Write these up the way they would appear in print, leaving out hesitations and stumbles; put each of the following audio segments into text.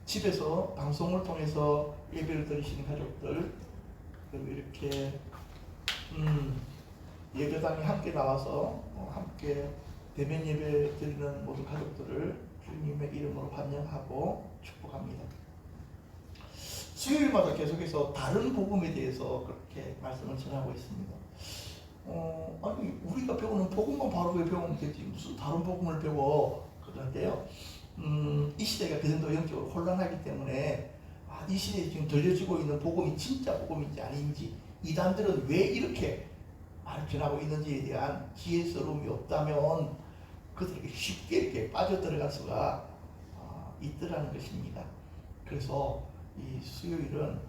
집에서 방송을 통해서 예배를 드리시는 가족들, 그리고 이렇게 예배당에 함께 나와서 함께 대면 예배 드리는 모든 가족들을 주님의 이름으로 환영하고 축복합니다. 수요일마다 계속해서 다른 복음에 대해서 그렇게 말씀을 전하고 있습니다. 아니 우리가 배우는 복음만 바로 왜 배우면 되지 무슨 다른 복음을 배워 그러는데요. 이 시대가 그 정도 영적으로 혼란하기 때문에 이 시대에 지금 들려지고 있는 복음이 진짜 복음인지 아닌지, 이단들은 왜 이렇게 말을 전하고 있는지에 대한 지혜스러움이 없다면 그들에게 쉽게 이렇게 빠져들어갈 수가 있더라는 것입니다. 그래서 이 수요일은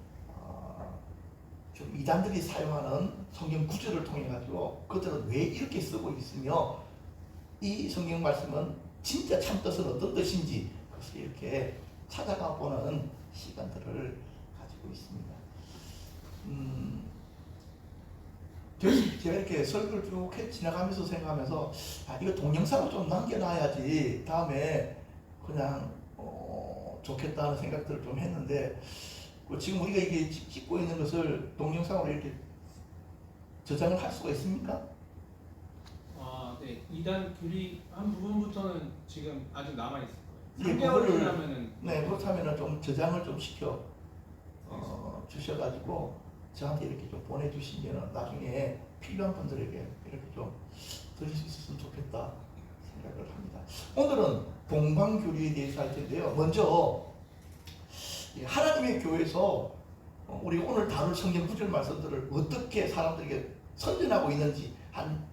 좀 이단들이 사용하는 성경 구절을 통해 가지고 그들은 왜 이렇게 쓰고 있으며 이 성경 말씀은 진짜 참 뜻은 어떤 뜻인지 그것을 이렇게 찾아가 보는 시간들을 가지고 있습니다. 제가 이렇게 설교를 쭉 지나가면서 생각하면서 이거 동영상을 좀 남겨놔야지 다음에 그냥 좋겠다는 생각들을 좀 했는데 지금 우리가 이게 찍고 있는 것을 동영상으로 이렇게 저장을 할 수가 있습니까? 네. 2단 교리 한 부분부터는 지금 아직 남아 있을 거예요. 예, 3개월 지나면은 그렇다면은 좀 저장을 좀 시켜 주셔가지고 저한테 이렇게 좀 보내주시면 나중에 필요한 분들에게 이렇게 좀 드릴 수 있었으면 좋겠다 생각을 합니다. 오늘은 동방교리에 대해서 할 텐데요. 먼저 하나님의 교회에서 우리 오늘 다룰 성경 구절 말씀들을 어떻게 사람들에게 선전하고 있는지 한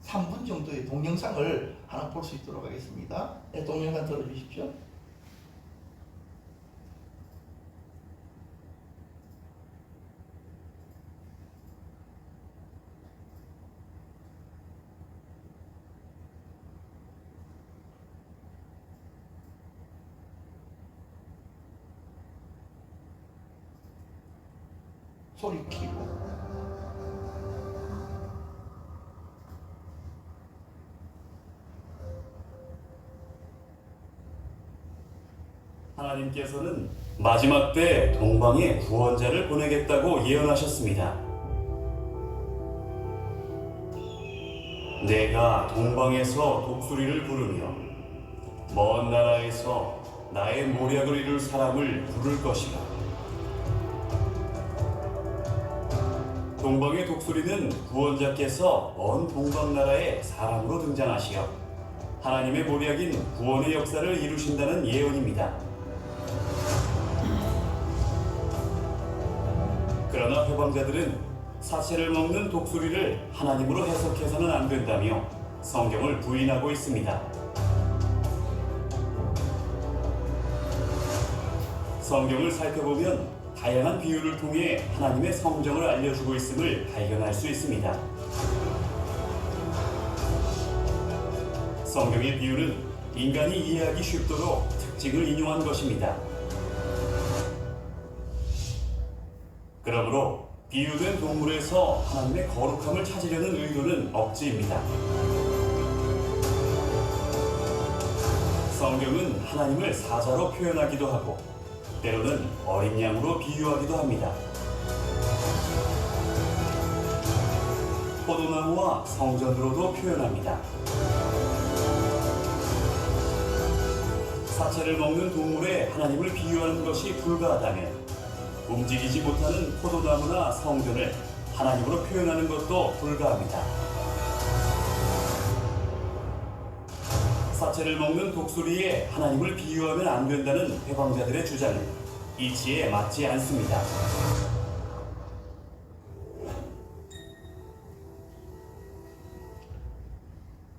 3분 정도의 동영상을 하나 볼 수 있도록 하겠습니다. 네, 동영상 들어주십시오. 소리 키고. 하나님께서는 마지막 때 동방에 구원자를 보내겠다고 예언하셨습니다. 내가 동방에서 독수리를 부르며 먼 나라에서 나의 모략을 이룰 사람을 부를 것이라. 동방의 독수리는 구원자께서 먼 동방나라의 사람으로 등장하시어 하나님의 모략인 구원의 역사를 이루신다는 예언입니다. 그러나 회방자들은 사체를 먹는 독수리를 하나님으로 해석해서는 안 된다며 성경을 부인하고 있습니다. 성경을 살펴보면 다양한 비유를 통해 하나님의 성정을 알려주고 있음을 발견할 수 있습니다. 성경의 비유는 인간이 이해하기 쉽도록 특징을 인용한 것입니다. 그러므로 비유된 동물에서 하나님의 거룩함을 찾으려는 의도는 억지입니다. 성경은 하나님을 사자로 표현하기도 하고 때로는 어린 양으로 비유하기도 합니다. 포도나무와 성전으로도 표현합니다. 사체를 먹는 동물에 하나님을 비유하는 것이 불가하다면 움직이지 못하는 포도나무나 성전을 하나님으로 표현하는 것도 불가합니다. 사체를 먹는 독수리에 하나님을 비유하면 안 된다는 회방자들의 주장은 이치에 맞지 않습니다.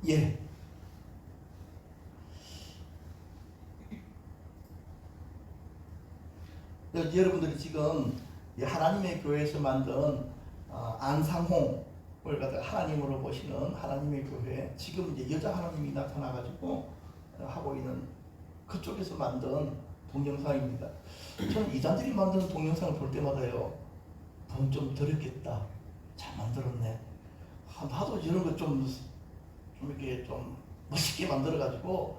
예. 여러분들이 지금 하나님의 교회에서 만든 안상홍을 갖다가 하나님으로 보시는 하나님의 교회, 지금 이제 여자 하나님이 나타나가지고 하고 있는 그쪽에서 만든 동영상입니다. 저는 이단들이 만드는 동영상을 볼 때마다요, 돈 좀 들였겠다, 잘 만들었네. 나도 이런 거 좀 이렇게 좀 멋있게 만들어가지고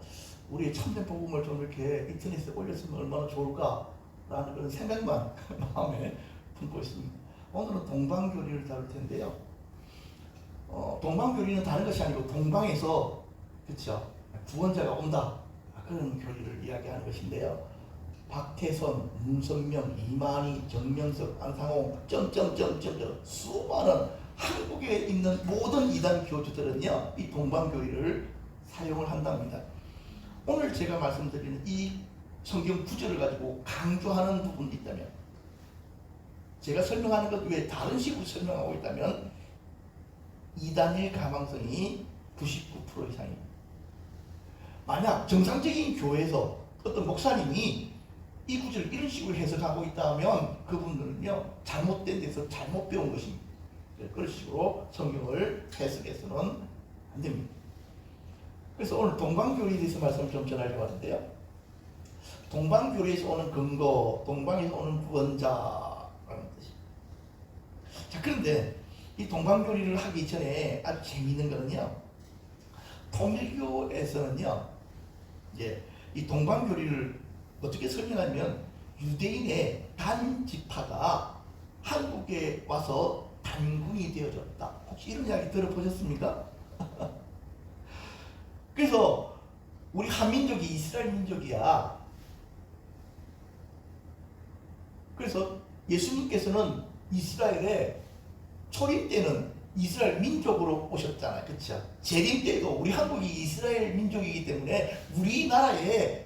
우리의 참된 복음을 좀 이렇게 인터넷에 올렸으면 얼마나 좋을까라는 그런 생각만 마음에 품고 있습니다. 오늘은 동방교리를 다룰 텐데요. 동방교리는 다른 것이 아니고 동방에서 그렇죠 구원자가 온다 그런 교리를 이야기하는 것인데요. 박태선, 문선명, 이만희, 정명석, 안상홍 점점점점 수많은 한국에 있는 모든 이단 교주들은요 이 동방교리를 사용을 한답니다. 오늘 제가 말씀드리는 이 성경 구절을 가지고 강조하는 부분이 있다면, 제가 설명하는 것 외에 다른 식으로 설명하고 있다면 이단일 가망성이 99% 이상입니다. 만약 정상적인 교회에서 어떤 목사님이 이 구절을 이런 식으로 해석하고 있다면 그분들은요 잘못된 데서 잘못 배운 것입니다. 그런 식으로 성경을 해석해서는 안 됩니다. 그래서 오늘 동방교리에 대해서 말씀을 좀 전하려고 하는데요. 동방교리에서 오는 근거, 동방에서 오는 구원자라는 뜻입니다. 자, 그런데 이 동방교리를 하기 전에 아주 재미있는 거는요, 통일교에서는요 이제 이 동방교리를 어떻게 설명하면 유대인의 단지파가 한국에 와서 단군이 되어졌다. 혹시 이런 이야기 들어보셨습니까? 그래서 우리 한민족이 이스라엘 민족이야. 그래서 예수님께서는 이스라엘에 초림 때는 이스라엘 민족으로 오셨잖아요. 그렇죠? 재림 때도 우리 한국이 이스라엘 민족이기 때문에 우리나라에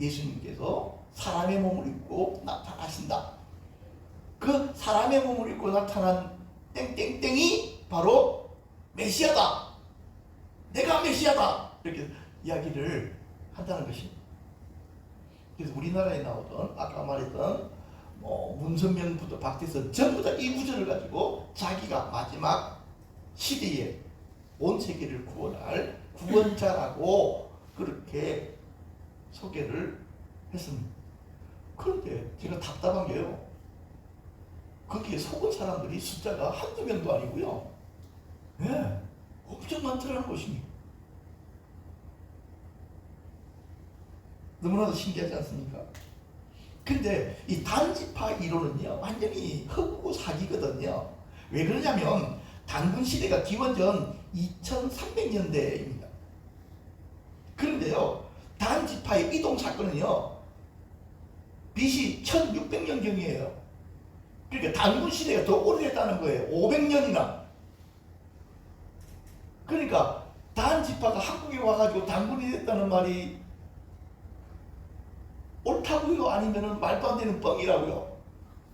예수님께서 사람의 몸을 입고 나타나신다. 그 사람의 몸을 입고 나타난 땡땡땡이 바로 메시아다. 내가 메시아다. 이렇게 이야기를 한다는 것입니다. 그래서 우리나라에 나오던 아까 말했던 문선명부터 박태선 전부 다 이 구절을 가지고 자기가 마지막 시대에 온 세계를 구원할 구원자라고 그렇게 소개를 했습니다. 그런데 제가 답답한 게요, 거기에 속은 사람들이 숫자가 한두 명도 아니고요, 네, 엄청 많더라는 것입니다. 너무나도 신기하지 않습니까? 근데 이 단지파 이론은요 완전히 허구고 사기거든요. 왜 그러냐면 단군 시대가 기원전 2300년대입니다. 그런데요 단지파의 이동 사건은요 BC 1600년경이에요. 그러니까 단군 시대가 더 오래됐다는 거예요. 500년이나. 그러니까 단지파가 한국에 와가지고 단군이 됐다는 말이 옳다고요? 아니면 말도 안 되는 뻥이라고요?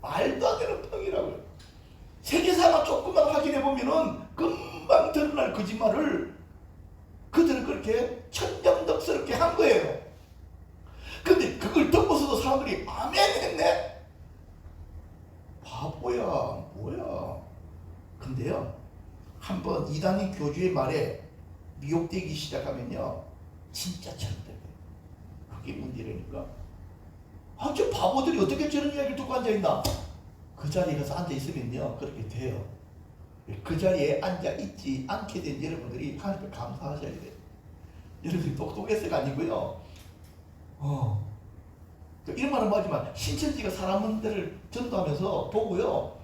말도 안 되는 뻥이라고요. 세계사만 조금만 확인해 보면은 금방 드러날 거짓말을 그들은 그렇게 천정덕스럽게 한 거예요. 근데 그걸 듣고서도 사람들이 아멘 했네? 바보야 뭐야. 근데요 한번 이단인 교주의 말에 미혹되기 시작하면요 진짜처럼 돼요. 그게 문제라니까. 저 바보들이 어떻게 저런 이야기를 듣고 앉아있나? 그 자리에 가서 앉아있으면요 그렇게 돼요. 그 자리에 앉아있지 않게 된 여러분들이 하나님께 감사하셔야 돼요. 여러분이 똑똑해서가 아니고요 이런 말은 뭐하지만 신천지가 사람들을 전도하면서 보고요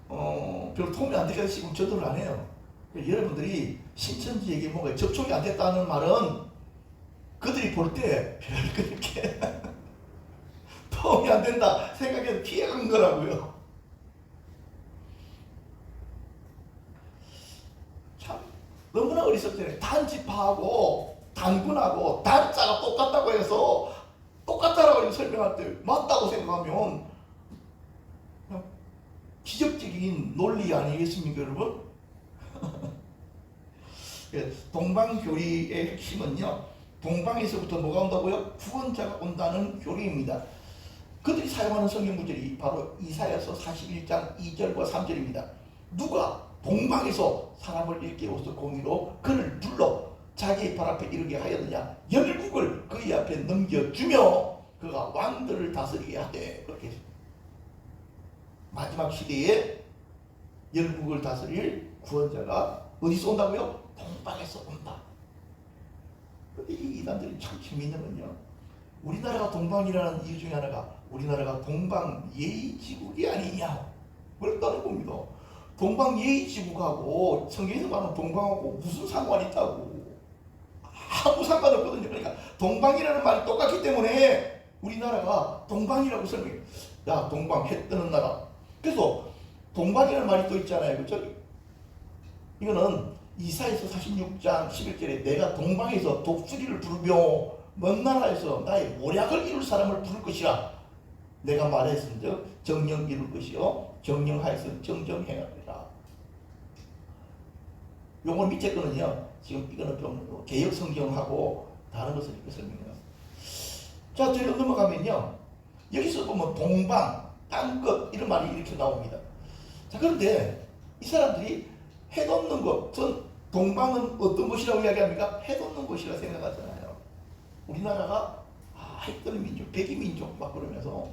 별로 도움이 안 되게 지금 전도를 안 해요. 여러분들이 신천지에게 뭔가 접촉이 안 됐다는 말은 그들이 볼 때 별 그렇게 도움이 안 된다 생각해서 피해간 거라고요. 참 너무나 어리석잖아요. 단지파하고 단군하고 단자가 똑같다고 해서 똑같다라고 설명할 때 맞다고 생각하면 그냥 기적적인 논리 아니겠습니까 여러분? 동방교리의 핵심은요 동방에서부터 뭐가 온다고요? 구원자가 온다는 교리입니다. 그들이 사용하는 성경 구절이 바로 이사야서 41장 2절과 3절입니다. 누가 동방에서 사람을 일깨워서 공의로 그를 눌러 자기의 발 앞에 이르게 하였느냐? 열국을 그의 앞에 넘겨주며 그가 왕들을 다스리게 하되. 그렇게 했습니다. 마지막 시대에 열국을 다스릴 구원자가 어디서 온다고요? 동방에서 온다. 근데 이 이단들이 참 재미있는 건요. 우리나라가 동방이라는 이유 중에 하나가 우리나라가 동방 예의지국이 아니냐 그랬다는 겁니다. 동방 예의지국하고 성경에서 말하는 동방하고 무슨 상관이 있다고. 아무 상관없거든요. 그러니까 동방이라는 말이 똑같기 때문에 우리나라가 동방이라고 설명해요. 야, 동방 해 뜨는 나라. 그래서 동방이라는 말이 또 있잖아요. 그렇죠? 이거는 이사야서 46장 11절에 내가 동방에서 독수리를 부르며 먼 나라에서 나의 모략을 이룰 사람을 부를 것이라 내가 말했은즉 정령 이룰 것이요 정령하여서 정정행하리라. 요건 밑에 거는요. 지금 이거는 좀 개역 성경하고 다른 것을 이렇게 설명해요. 자, 뒤로 넘어가면요. 여기서 보면 동방, 땅끝 이런 말이 이렇게 나옵니다. 자, 그런데 이 사람들이 해돋는 것, 전 동방은 어떤 곳이라고 이야기합니까? 해돋는 곳이라 생각하잖아요. 우리나라가 해 뜨는 민족, 백이민족 막 그러면서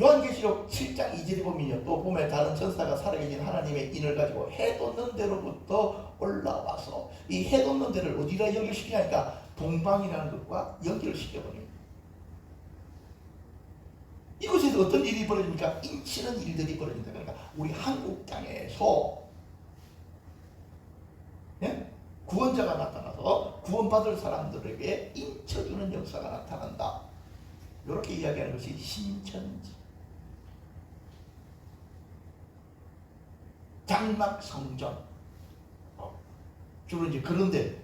요한계시록 7장 2절에 보면요. 또 보면 다른 천사가 살아계신 하나님의 인을 가지고 해돋는 데로부터 올라와서 이 해돋는 데를 어디다 연결시키냐니까 동방이라는 것과 연결시켜버립니다. 이곳에서 어떤 일이 벌어집니까? 인치는 일들이 벌어진다. 그러니까 우리 한국 땅에서 예? 구원자가 나타나서 구원받을 사람들에게 인쳐주는 역사가 나타난다. 이렇게 이야기하는 것이 신천지. 장막 성전. 주로 이제 그런데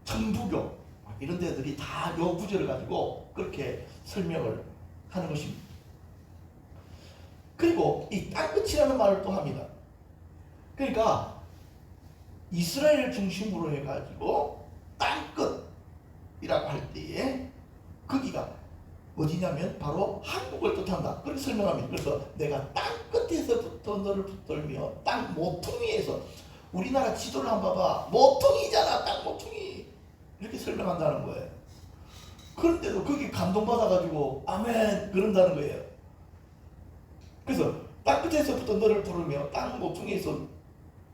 천부교 이런 데들이 다 요 구절을 가지고 그렇게 설명을 하는 것입니다. 그리고 이 땅끝이라는 말을 또 합니다. 그러니까 이스라엘 중심으로 해가지고 땅끝이라고 할 때에 거기가 어디냐면 바로 한국을 뜻한다. 그렇게 설명합니다. 그래서 내가 땅끝에서부터 너를 붙들며 땅 모퉁이에서 우리나라 지도를 한번 봐봐. 모퉁이잖아. 땅 모퉁이. 이렇게 설명한다는 거예요. 그런데도 거기 감동받아가지고 아멘 그런다는 거예요. 그래서 땅끝에서부터 너를 부르며 땅 모퉁이에서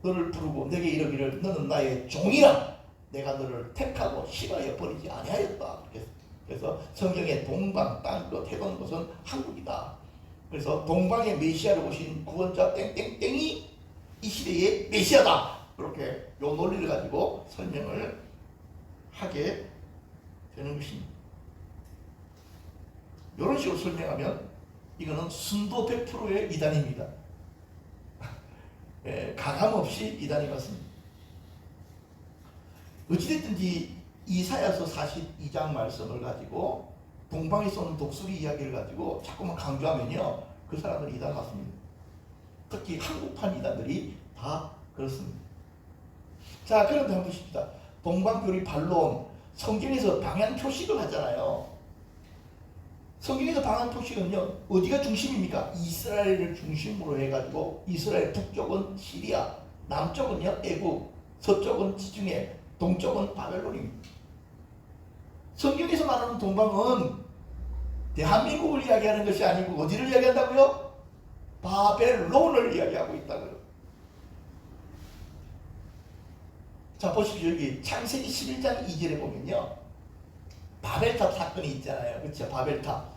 너를 부르고 내게 이르기를 너는 나의 종이라 내가 너를 택하고 싫어하여 버리지 아니하였다. 그래서 성경에 동방 땅끝 해놓은 것은 한국이다. 그래서 동방의 메시아를 오신 구원자 땡땡땡이 이 시대의 메시아다. 그렇게 요 논리를 가지고 설명을 하게 되는 것입니다. 이런 식으로 설명하면 이거는 순도 100%의 이단입니다. 가감없이 이단이 맞습니다. 어찌됐든지 이사야서 42장 말씀을 가지고 동방에 쏘는 독수리 이야기를 가지고 자꾸만 강조하면요 그 사람들이 이단 맞습니다. 특히 한국판 이단들이 다 그렇습니다. 자, 그런데 한번 보십시다. 동방교리 반론, 성경에서 방향 표식을 하잖아요. 성경에서 방향 표식은요 어디가 중심입니까? 이스라엘을 중심으로 해가지고 이스라엘 북쪽은 시리아, 남쪽은요 애국, 서쪽은 지중해, 동쪽은 바벨론입니다. 성경에서 말하는 동방은 대한민국을 이야기하는 것이 아니고 어디를 이야기한다고요? 바벨론을 이야기하고 있다고요. 자, 보십시오. 여기 창세기 11장 2절에 보면요 바벨탑 사건이 있잖아요. 그렇죠? 바벨탑.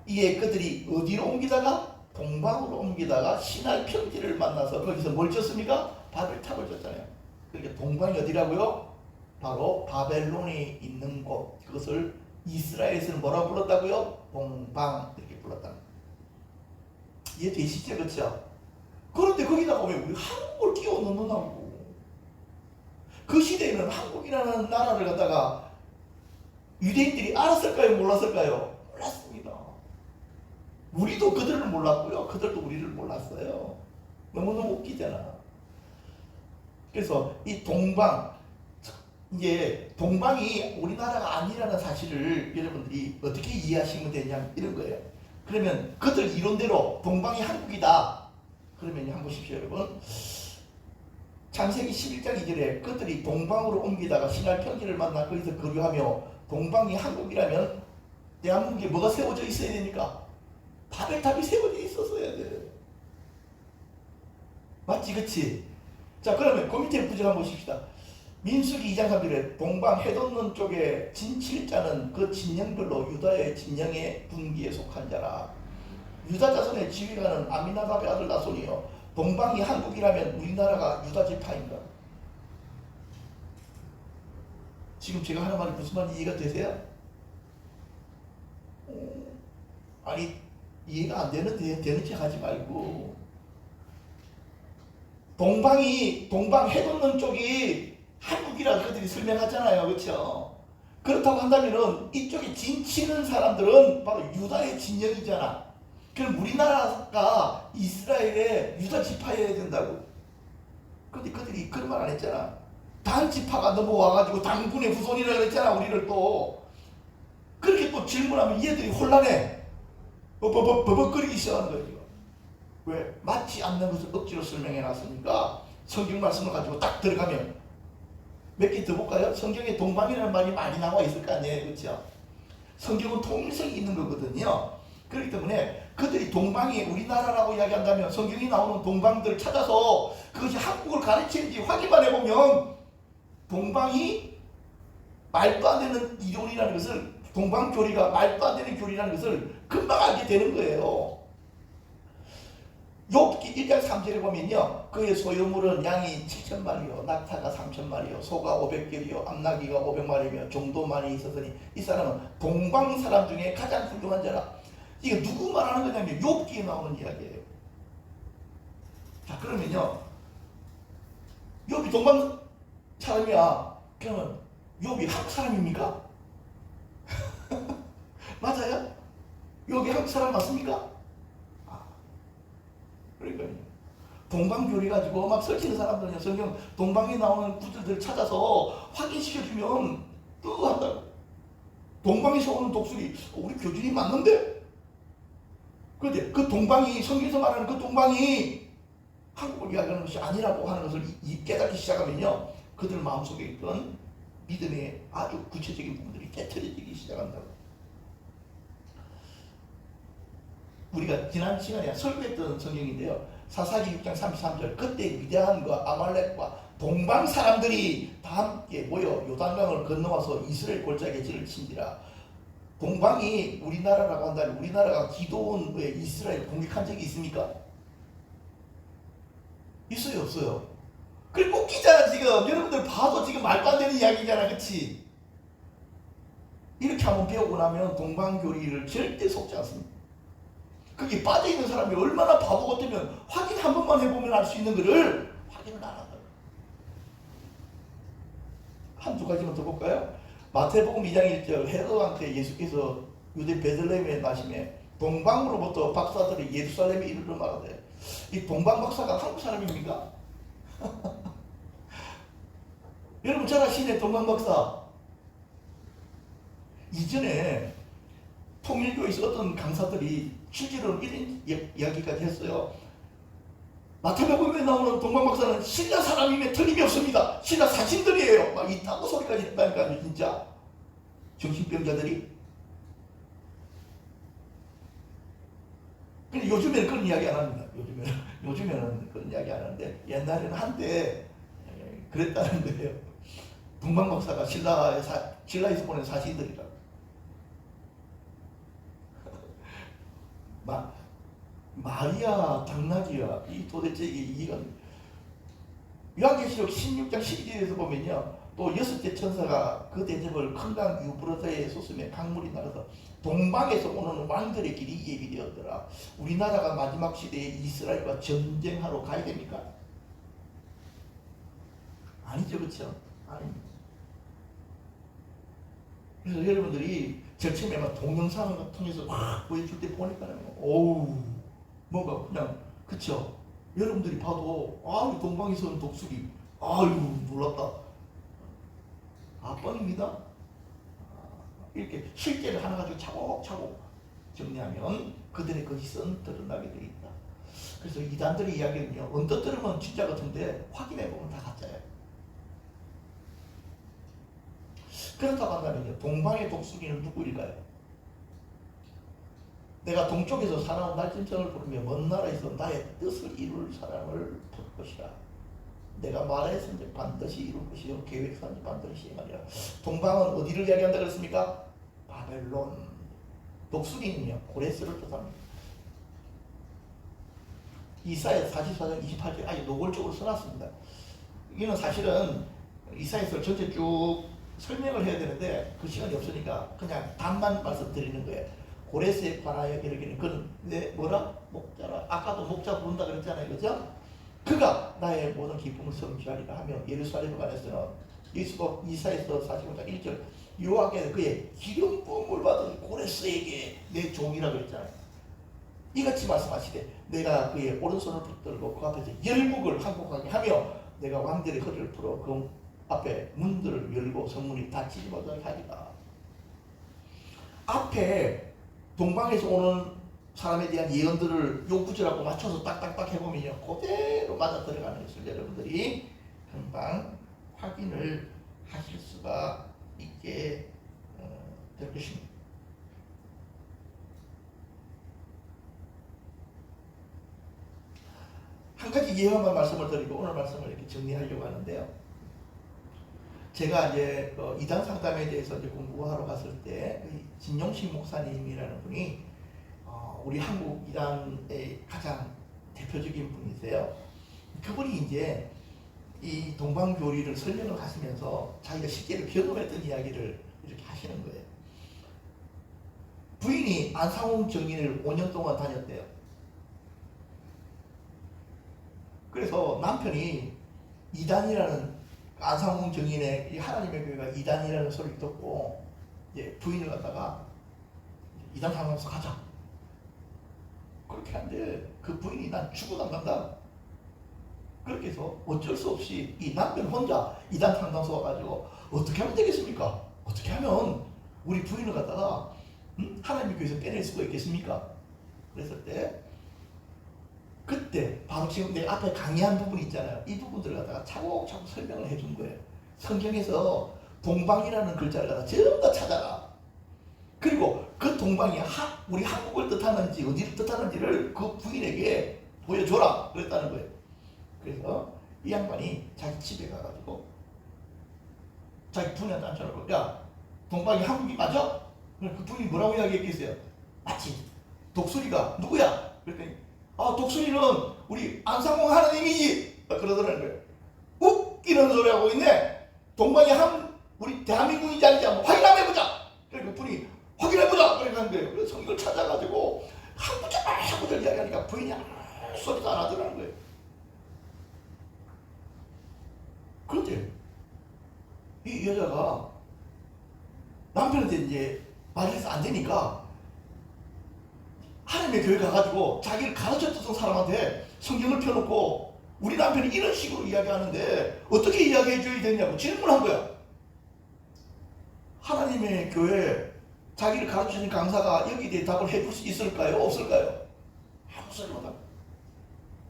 이게 그들이 어디로 옮기다가 동방으로 옮기다가 시나이 평지를 만나서 거기서 뭘 졌습니까? 바벨탑을 졌잖아요. 그러니까 동방이 어디라고요? 바로 바벨론이 있는 곳. 그것을 이스라엘에서는 뭐라고 불렀다고요? 동방 이렇게 불렀다. 이해되시죠? 그렇죠? 그런데 거기다가 왜 우리 한국을 끼워 넣는다고? 그 시대에는 한국이라는 나라를 갖다가 유대인들이 알았을까요? 몰랐을까요? 몰랐습니다. 우리도 그들을 몰랐고요. 그들도 우리를 몰랐어요. 너무너무 웃기잖아. 그래서 이 동방, 이제 동방이 우리나라가 아니라는 사실을 여러분들이 어떻게 이해하시면 되냐 이런 거예요. 그러면 그들 이론대로 동방이 한국이다. 그러면 한번 보십시오, 여러분. 창세기 11장 2절에 그들이 동방으로 옮기다가 시날 평지를 만나 거기서 거류하며 동방이 한국이라면 대한민국에 뭐가 세워져 있어야 되니까? 바벨탑이 세워져 있었어야 돼. 맞지, 그치? 자, 그러면 그 밑에 구절 한번 보십시다. 민수기 2장 3절에 동방 해돋는 쪽에 진칠자는 그 진영별로 유다의 진영의 분기에 속한 자라. 유다 자손의 지휘관은 아미나답의 아들 나손이요 동방이 한국이라면 우리나라가 유다 지파인가? 지금 제가 하는 말이 무슨 말인지 이해가 되세요? 아니 이해가 안 되는데 되는 척 하지 말고, 동방 해돋는 쪽이 한국이라 그들이 설명하잖아요, 그렇죠? 그렇다고 한다면은 이쪽에 진치는 사람들은 바로 유다의 진영이잖아. 그럼 우리나라가 이스라엘의 유다 지파여야 된다고. 근데 그들이 그런 말 안 했잖아. 단 지파가 넘어와가지고 당군의 후손이라 그랬잖아, 우리를 또. 그렇게 또 질문하면 얘들이 혼란해. 버벅거리기 시작하는 거예요. 왜? 맞지 않는 것을 억지로 설명해 놨으니까 성경 말씀을 가지고 딱 들어가면. 몇 개 더 볼까요? 성경에 동방이라는 말이 많이 나와 있을 거 아니에요, 그렇죠? 성경은 통일성이 있는 거거든요. 그렇기 때문에 그들이 동방이 우리나라라고 이야기한다면 성경이 나오는 동방들을 찾아서 그것이 한국을 가르치는지 확인만 해보면 동방이 말도 안 되는 이론이라는 것을, 동방교리가 말도 안 되는 교리라는 것을 금방 알게 되는 거예요. 욥기 1장 3절에 보면요, 그의 소유물은 양이 7,000마리요 낙타가 3,000마리요 소가 500개리요 암나귀가 500마리며 종도 많이 있었으니 이 사람은 동방 사람 중에 가장 훌륭한 자라. 이게 누구 말하는 거냐면 욥기에 나오는 이야기예요. 자, 그러면요, 욥이 동방 사람이야. 그러면 욥이 한국 사람입니까? 맞아요? 욥이 한국 사람 맞습니까? 그러니까 동방교리 가지고 막 설치는 사람들은요, 성경 동방에 나오는 구절들을 찾아서 확인시켜주면 또 한다고. 동방에서 오는 독수리, 우리 교준이 맞는데? 그런데 그 동방이, 성경에서 말하는 그 동방이 한국을 이야기하는 것이 아니라고 하는 것을 깨닫기 시작하면요, 그들 마음속에 있던 믿음의 아주 구체적인 부분들이 깨트려지기 시작한다고. 우리가 지난 시간에 설교했던 성경인데요, 사사기 6장 33절, 그때 미디안과 아말렉과 동방 사람들이 다 함께 모여 요단강을 건너와서 이스라엘 골짜기에 진을 친지라. 동방이 우리나라라고 한다면 우리나라가 기도원에 이스라엘 공격한 적이 있습니까? 있어요, 없어요? 그래 웃기잖아. 지금 여러분들 봐도 지금 말도 안 되는 이야기잖아, 그치? 이렇게 한번 배우고 나면 동방교리를 절대 속지 않습니다. 거기 빠져있는 사람이 얼마나 바보 같으면 확인 한 번만 해보면 알 수 있는 거를 확인을 안 한다. 한두 가지만 더 볼까요? 마태복음 2장 1절, 헤롯한테 예수께서 유대 베들레헴에 나심에 동방으로부터 박사들이 예루살렘에 이르러 말하되, 이 동방 박사가 한국 사람입니까? 여러분 잘 아시네, 동방 박사. 이전에 통일교에서 어떤 강사들이 실제로는 이런 이야기까지 했어요. 마태복음에 나오는 동방 박사는 신라 사람임에 틀림이 없습니다. 신라 사신들이에요. 막 이딴 소리까지 했다니까요, 진짜. 정신병자들이. 근데 요즘에는 그런 이야기 안 합니다. 요즘에는 그런 이야기 안 하는데, 옛날에는 한때 그랬다는 거예요. 동방 박사가 신라에서 보낸 사신들이라고. 마리아 당나귀야, 이 도대체 이건 요한계시록 16장 12절에서 보면요, 또 6째 천사가 그 대접을 큰 강 유브라데에 솟으며 강물이 나가서 동방에서 오는 왕들의 길이 예비되었더라. 우리나라가 마지막 시대에 이스라엘과 전쟁하러 가야 됩니까? 아니죠, 그렇죠? 아닙니다. 그래서 여러분들이 제일 처음에 막 동영상을 통해서 막 보여줄 때 보니까 오우, 뭔가 그냥, 그쵸? 여러분들이 봐도 아, 동방에서 온 독수리, 아이고 놀랐다. 뻥입니다. 이렇게 실제를 하나 가지고 차곡차곡 정리하면 그들의 거짓은 드러나게 되어 있다. 그래서 이단들의 이야기는요, 언뜻 들으면 진짜 같은데 확인해보면 다 가짜예요. 그렇다고 한다면요, 동방의 독수리는 누구일까요? 내가 동쪽에서 사나운 날짐승을 부르며 먼 나라에서 나의 뜻을 이룰 사람을 볼 것이라. 내가 말했으니 반드시 이룰 것이요 계획한 반드시 시행하리라. 동방은 어디를 이야기한다 그랬습니까? 바벨론. 독수리는요 고레스를 뜻합니다. 이사야 44장 28절 아주 노골적으로 써놨습니다. 이는 사실은 이사야서 전체 쭉 설명을 해야 되는데 그 시간이 없으니까 그냥 답만 말씀드리는 거예요. 고레스에 관하여 이르기는 그는 내 뭐라? 목자라. 아까도 목자 부른다 그랬잖아요. 그죠? 그가 나의 모든 기쁨을 성취하리라 하며 예루살렘에 관해서는 이사야서 45장 1절 여호와께서 그의 기름 부음을 받은 고레스에게 내 종이라 그랬잖아요. 이같이 말씀하시되 내가 그의 오른손을 붙들고 그 앞에서 열국을 항복하게 하며 내가 왕들의 허리를 풀어 그 앞에 문들을 열고 성문이 닫히지 못하게 하리라. 앞에 동방에서 오는 사람에 대한 예언들을 요 구절하고 맞춰서 딱딱딱 해보면요 그대로 맞아 들어가는 것을 여러분들이 금방 확인을 하실 수가 있게 될 것입니다. 한 가지 예언만 말씀을 드리고 오늘 말씀을 이렇게 정리하려고 하는데요. 제가 이제 이단 상담에 대해서 이제 공부하러 갔을 때 진용식 목사님이라는 분이 우리 한국 이단의 가장 대표적인 분이세요. 그분이 이제 이 동방교리를 설명을 하시면서 자기가 실제로 경험했던 이야기를 이렇게 하시는 거예요. 부인이 안상홍 정인을 5년 동안 다녔대요. 그래서 남편이 이단이라는 안상홍 정인의 하나님의 교회가 이단이라는 소리를 듣고 이제 부인을 갖다가 이단 상담소 가자. 그렇게 하는데 그 부인이 난 죽어도 안 간다. 그렇게 해서 어쩔 수 없이 이 남편 혼자 이단 상담소 와가지고 어떻게 하면 되겠습니까? 어떻게 하면 우리 부인을 갖다가 하나님의 교회에서 빼낼 수가 있겠습니까? 그랬을 때 그때 바로 지금 내 앞에 강의한 부분이 있잖아요. 이 부분들을 갖다가 차곡차곡 설명을 해준 거예요. 성경에서 동방이라는 글자를 갖다 전부 다 찾아라. 그리고 그 동방이 우리 한국을 뜻하는지 어디를 뜻하는지를 그 부인에게 보여줘라 그랬다는 거예요. 그래서 이 양반이 자기 집에 가가지고 자기 부인한테 앉혀놓고 야 동방이 한국이 맞아? 그 부인이 뭐라고 이야기했겠어요? 맞지. 독수리가 누구야? 그랬더니 독수리는 우리 안상홍 하나님이지 그러더라는 거예요. 웃기는 소리 하고 있네. 동방이 우리 대한민국인지 아닌지 한번 확인 한번 해보자. 그래서 그 분이 확인해보자 그렇게 한 거예요. 그래서 성경을 찾아가지고 한 구절 이야기하니까 부인이 아무 소리도 안 하더라는 거예요. 그런데 이 여자가 남편한테 이제 말해서 안 되니까 하나님의 교회 가가지고 자기를 가르쳤던 사람한테 성경을 펴놓고 우리 남편이 이런 식으로 이야기하는데 어떻게 이야기해 줘야 되냐고 질문한 거야. 하나님의 교회 자기를 가르치는 강사가 여기에 대해 답을 해줄 수 있을까요? 없을까요? 아무 소리 못하고.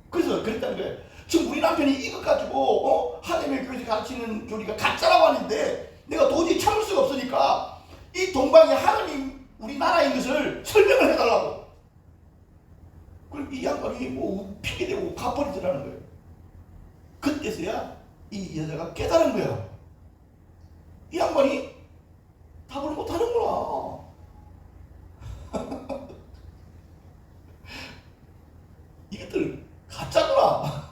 그래서 그랬다는 거예요. 지금 우리 남편이 이것 가지고 하나님의 교회에서 가르치는 교리가 가짜라고 하는데 내가 도저히 참을 수가 없으니까 이 동방의 하나님 우리나라인 것을 설명을 해달라고. 그럼 이 양반이 뭐 핑계대고 가버리더라는 거예요. 그때서야 이 여자가 깨달은 거야. 이 양반이 답을 못하는구나. 이것들 가짜구나.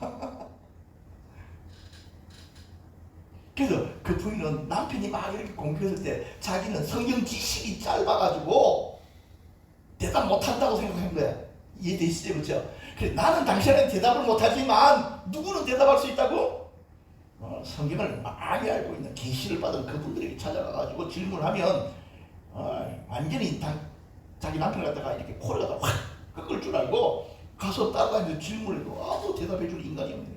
그래서 그 부인은 남편이 막 이렇게 공격했을 때 자기는 성경 지식이 짧아가지고 대답 못한다고 생각한 거야. 이해되시죠? 그렇죠? 그래, 나는 당신한테 대답을 못하지만 누구는 대답할 수 있다고? 성경을 많이 알고 있는 계시를 받은 그분들에게 찾아가가지고 질문하면 완전히 자기 남편 갖다가 이렇게 코를 갖다가 확 꺾을 줄 알고 가서 따라다니면서 질문해도 아무 대답해 줄 인간이 없네.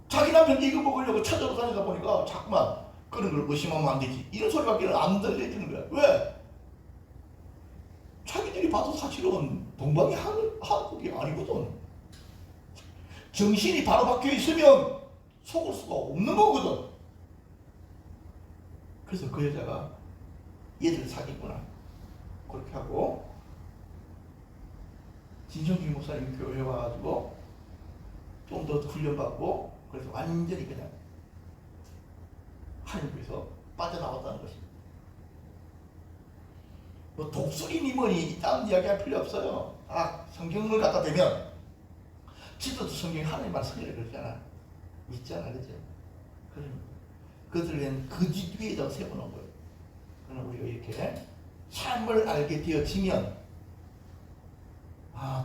자기 남편 이거 먹으려고 찾아다니다 보니까 자꾸만 그런 걸 의심하면 안 되지. 이런 소리밖에 안 들려주는 거야. 왜? 자기들이 봐도 사실은 동방이 한국이 아니거든. 정신이 바로 박혀 있으면 속을 수가 없는 거거든. 그래서 그 여자가 얘들 사귀구나 그렇게 하고 진성준 목사님 교회 와가지고 좀 더 훈련받고 그래서 완전히 그냥 하나님께서 빠져나왔다는 것입니다. 뭐 독수리니 뭐니 다른 이야기할 필요 없어요. 성경을 갖다 대면 지도도 성경에 하나님 말씀이라 그러잖아. 있잖아, 그죠? 그러니까 그들은 거짓 위에다 세워놓은 거예요. 그러나 우리가 이렇게 삶을 알게 되어지면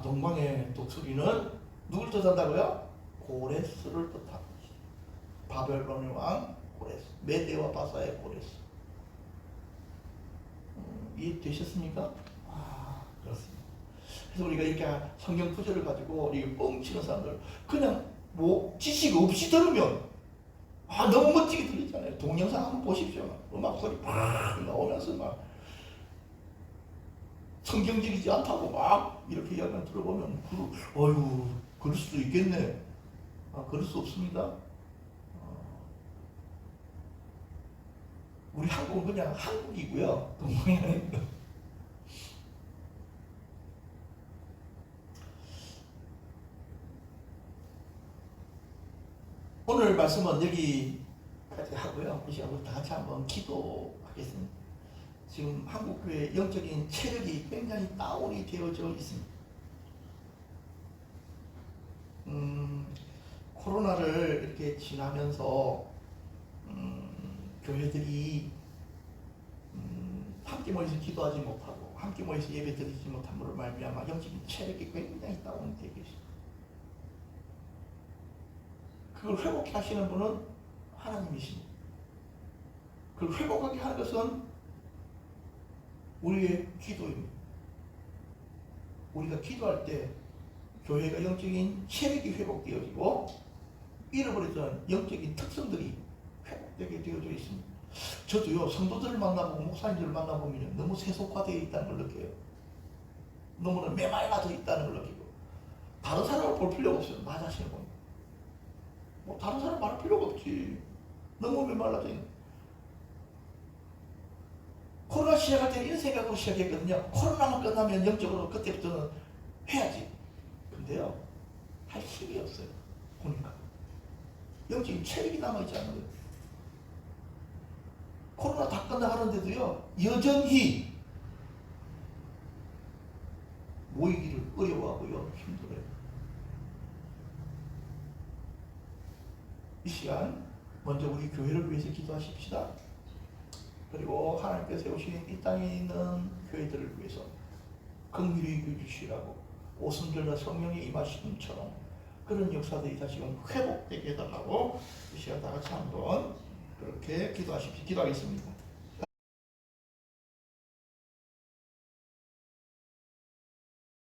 동방의 독수리는 누굴 뜻한다고요? 고레스를 뜻하고 바벨론의 왕 고레스, 메대와 바사의 고레스. 이해되셨습니까? 그렇습니다. 그래서 우리가 이렇게 성경 구절을 가지고 이게 뻥치는 사람들 그냥 뭐 지식 없이 들으면 너무 멋지게 들리잖아요. 동영상 한번 보십시오. 음악 소리 팍 나오면서 막 성경적이지 않다고 막 이렇게 이야기를 들어보면 어휴 그럴 수도 있겠네. 그럴 수 없습니다. 우리 한국은 그냥 한국이고요. 동방이 아닙니다. 오늘 말씀은 여기까지 하고요. 이 시간 우리 다 같이 한번 기도하겠습니다. 지금 한국교회 영적인 체력이 굉장히 다운이 되어져 있습니다. 코로나를 이렇게 지나면서 교회들이 함께 모여서 기도하지 못하고 함께 모여서 예배 드리지 못함으로 말미암아 영적인 체력이 굉장히 다운이 되고 있습니다. 그걸 회복해 하시는 분은 하나님이십니다. 그걸 회복하게 하는 것은 우리의 기도입니다. 우리가 기도할 때 교회가 영적인 체력이 회복되어지고 잃어버렸던 영적인 특성들이 회복되게 되어져 있습니다. 저도요 성도들을 만나보고 목사님들을 만나보면 너무 세속화되어 있다는 걸 느껴요. 너무나 메말라져 있다는 걸 느끼고 다른 사람을 볼 필요가 없어요. 나 자신을 봅니다. 뭐 다른 사람 말할 필요가 없지. 너무 메말라져 있는. 코로나 시작할 때는 이런 생각으로 시작했거든요. 코로나만 끝나면 영적으로 그때부터는 해야지. 근데요 할 힘이 없어요. 보니까 영적인 체력이 남아있지 않는 거예요. 코로나 다 끝나가는데도요 여전히 모이기를 어려워하고요 힘들어요. 이 시간 먼저 우리 교회를 위해서 기도하십시다. 그리고 하나님께서 세우신 이 땅에 있는 교회들을 위해서 긍휼히 여겨 주시라고 오순절날 성령의 임하심처럼 그런 역사들이 다시금 회복되게 해달라고 이 시간 다 같이 한번 그렇게 기도하십시오. 기도하겠습니다.